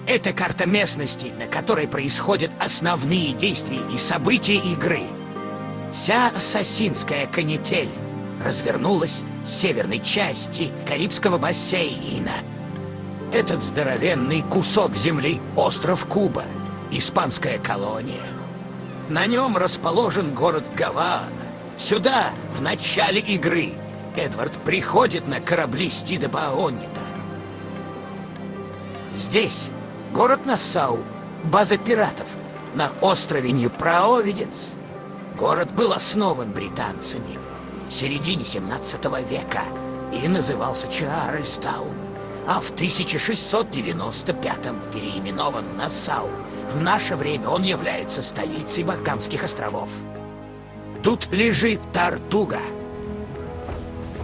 Это карта местности, на которой происходят основные действия и события игры. Вся ассасинская канитель развернулась в северной части Карибского бассейна. Этот здоровенный кусок земли — остров Куба, испанская колония. На нем расположен город Гавана. Сюда, в начале игры, Эдвард приходит на корабли Стида Баонита. Здесь город Нассау, база пиратов, на острове Нью-Провиденс. Город был основан британцами в середине 17 века и назывался Чарльстаун, а в 1695-м переименован в Нассау. В наше время он является столицей Багамских островов. Тут лежит Тартуга.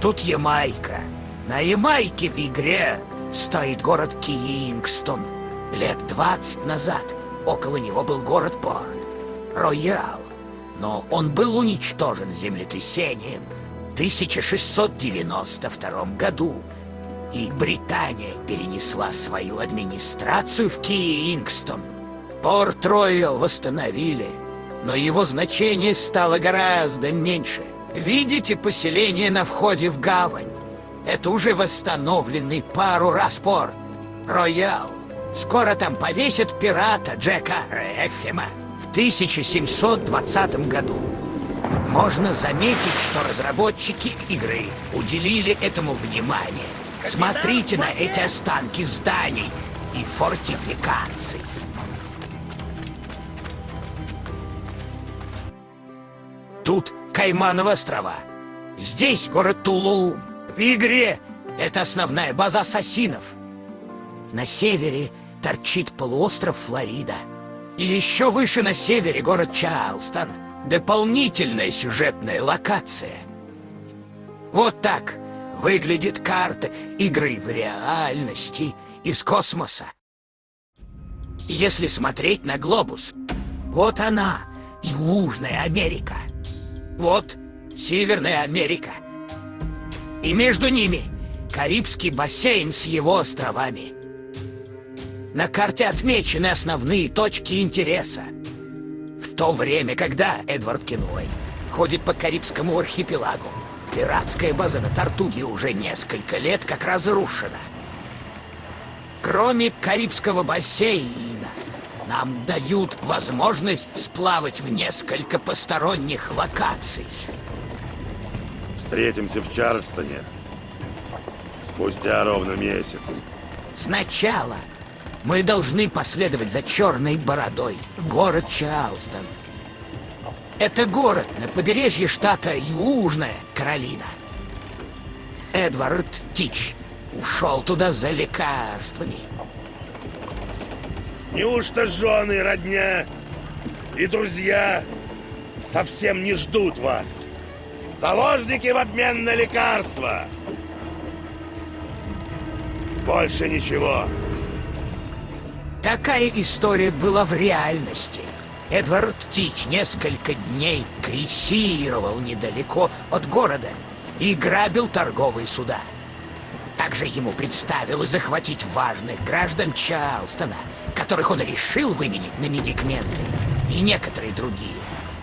Тут Ямайка. На Ямайке в игре стоит город Кингстон. Лет 20 назад около него был город-порт Роял, но он был уничтожен землетрясением в 1692 году, и Британия перенесла свою администрацию в Кингстон. Порт-Роял восстановили, но его значение стало гораздо меньше. Видите поселение на входе в гавань? Это уже восстановленный пару раз порт Роял. Скоро там повесят пирата Джека Рэхэма в 1720 году. Можно заметить, что разработчики игры уделили этому внимание. Смотрите на эти останки зданий и фортификаций. Тут Каймановы острова. Здесь город Тулум. В игре это основная база ассасинов. На севере торчит полуостров Флорида. И еще выше на севере город Чарльстон. Дополнительная сюжетная локация. Вот так выглядит карта игры в реальности из космоса. Если смотреть на глобус, вот она, Южная Америка. Вот Северная Америка. И между ними Карибский бассейн с его островами. На карте отмечены основные точки интереса. В то время, когда Эдвард Кенуэй ходит по Карибскому архипелагу, пиратская база на Тартуге уже несколько лет как разрушена. Кроме Карибского бассейна, нам дают возможность сплавать в несколько посторонних локаций. Встретимся в Чарльстоне спустя ровно месяц. Сначала мы должны последовать за Черной Бородой в город Чарльстон. Это город на побережье штата Южная Каролина. Эдвард Тич ушел туда за лекарствами. Неужто жены, родня и друзья совсем не ждут вас? Заложники в обмен на лекарства. Больше ничего. Такая история была в реальности. Эдвард Тич несколько дней крейсировал недалеко от города и грабил торговые суда. Также ему представилось захватить важных граждан Чарльстона, которых он решил выменить на медикаменты и некоторые другие,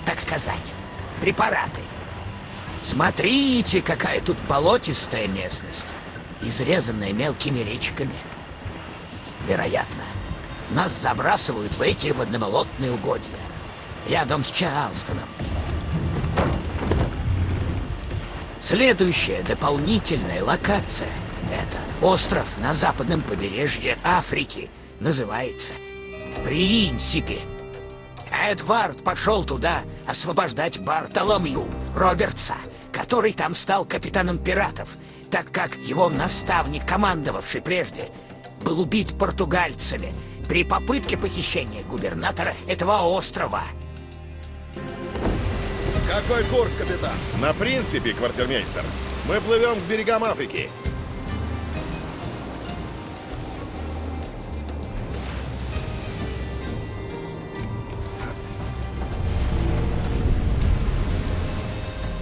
так сказать, препараты. Смотрите, какая тут болотистая местность, изрезанная мелкими речками. Вероятно, нас забрасывают в эти водноболотные угодья, рядом с Чарльстоном. Следующая дополнительная локация — это остров на западном побережье Африки, называется Принсипи. Эдвард пошел туда освобождать Бартоломью Робертса, который там стал капитаном пиратов, так как его наставник, командовавший прежде, был убит португальцами при попытке похищения губернатора этого острова. Какой курс, капитан? На Принципе, квартирмейстер. Мы плывем к берегам Африки.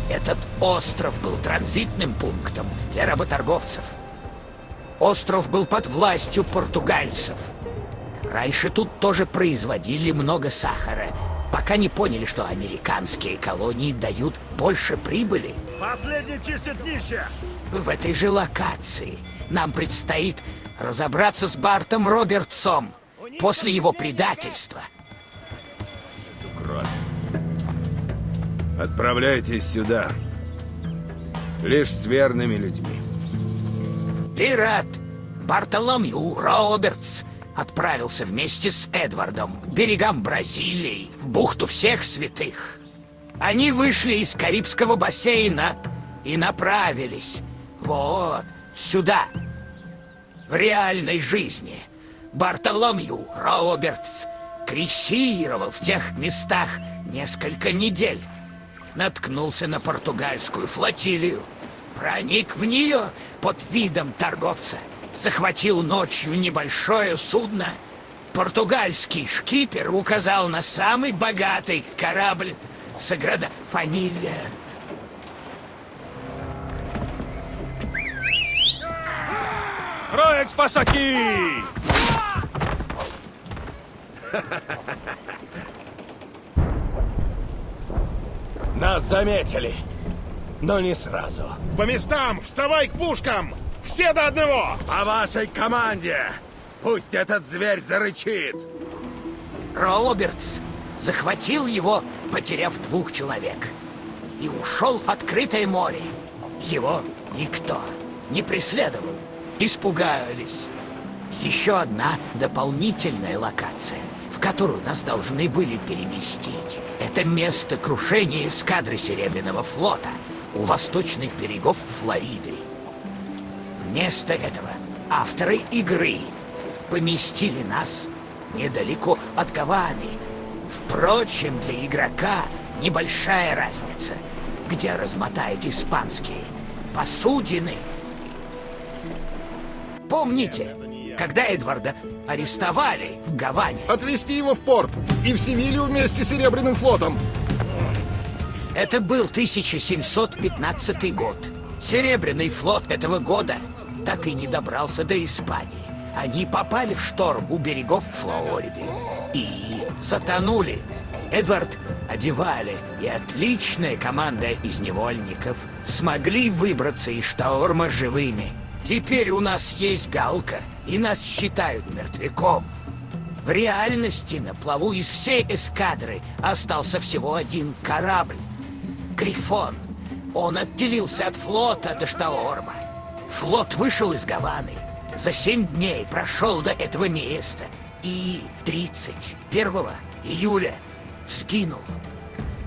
Этот остров был транзитным пунктом для работорговцев. Остров был под властью португальцев. Раньше тут тоже производили много сахара, пока не поняли, что американские колонии дают больше прибыли. Последний чистит днище! В этой же локации нам предстоит разобраться с Бартом Робертсом после его предательства. Кровь. Отправляйтесь сюда. Лишь с верными людьми. Пират Бартоломью Робертс отправился вместе с Эдвардом к берегам Бразилии, в бухту всех святых. Они вышли из Карибского бассейна и направились вот сюда. В реальной жизни Бартоломью Робертс крейсировал в тех местах несколько недель. Наткнулся на португальскую флотилию, проник в нее под видом торговца, захватил ночью небольшое судно. Португальский шкипер указал на самый богатый корабль Саграда Фамилия. Проект Спасаки! Нас заметили, но не сразу. По местам! Вставай к пушкам! Все до одного! По вашей команде! Пусть этот зверь зарычит! Робертс захватил его, потеряв 2 человек, и ушел в открытое море. Его никто не преследовал. Испугались. Еще одна дополнительная локация, в которую нас должны были переместить. Это место крушения эскадры Серебряного флота у восточных берегов Флориды. Вместо этого авторы игры поместили нас недалеко от Гаваны. Впрочем, для игрока небольшая разница, где размотают испанские посудины. Помните, когда Эдварда арестовали в Гаване? Отвезти его в порт и в Севилью вместе с Серебряным флотом. Это был 1715 год. Серебряный флот этого года так и не добрался до Испании. Они попали в шторм у берегов Флориды и затонули. Эдвард Одевале и отличная команда из невольников смогли выбраться из шторма живыми. Теперь у нас есть галка, и нас считают мертвяком. В реальности на плаву из всей эскадры остался всего один корабль — Грифон. Он отделился от флота до шторма. Флот вышел из Гаваны. За 7 дней прошел до этого места и 31 июля сгинул.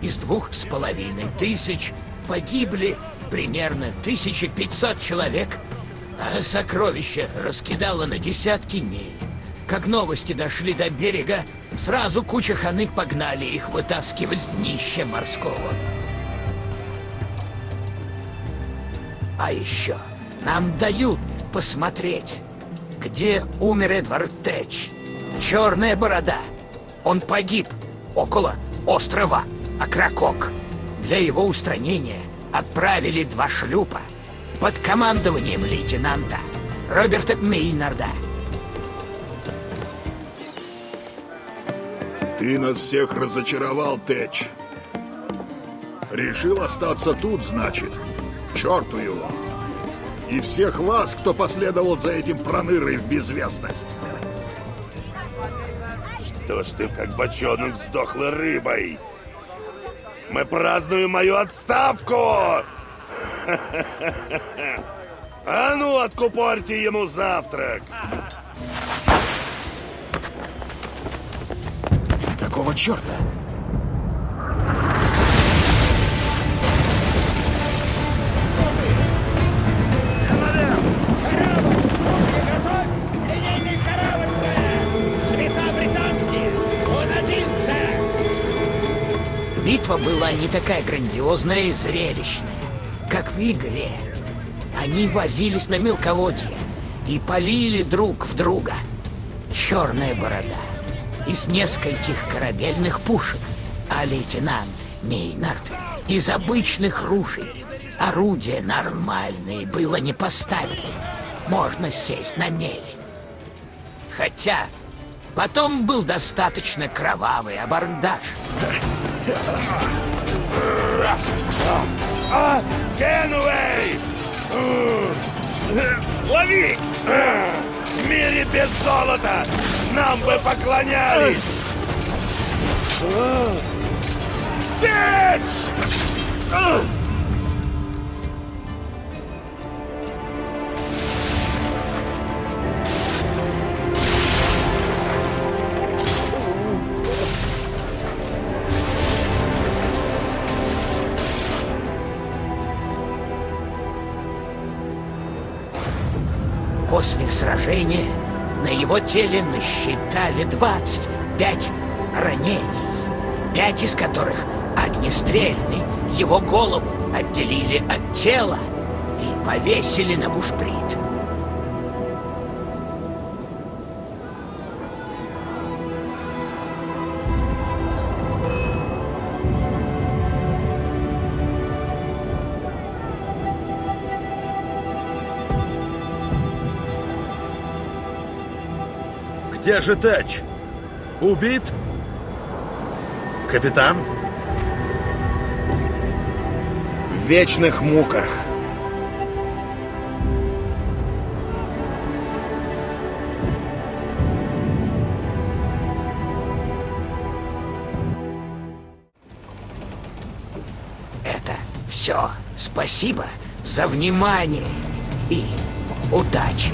Из 2500 погибли примерно 1500 человек, а сокровища раскидало на десятки миль. Как новости дошли до берега, сразу куча ханых погнали их вытаскивать с днища морского. А еще нам дают посмотреть, где умер Эдвард Тэч. Черная борода. Он погиб около острова Окракок. Для его устранения отправили 2 шлюпа под командованием лейтенанта Роберта Мейнарда. Ты нас всех разочаровал, Тэч. Решил остаться тут, значит? К черту его. И всех вас, кто последовал за этим пронырой в безвестность. Что ж ты как бочонок с дохлой рыбой? Мы празднуем мою отставку! А ну, откупорьте ему завтрак! Какого черта? Битва была не такая грандиозная и зрелищная, как в игре. Они возились на мелководье и полили друг в друга. Черная борода из нескольких корабельных пушек, а лейтенант Мейнард из обычных ружей. Орудия нормальные было не поставить. Можно сесть на мель. Хотя Потом был достаточно кровавый абордаж. Кенуэй! Лови! В мире без золота нам бы поклонялись! Течь! После сражения на его теле насчитали 25 ранений, 5 из которых огнестрельные. Его голову отделили от тела и повесили на бушприт. Где же Тэч? Убит? Капитан? В вечных муках. Это все. Спасибо за внимание и удачи.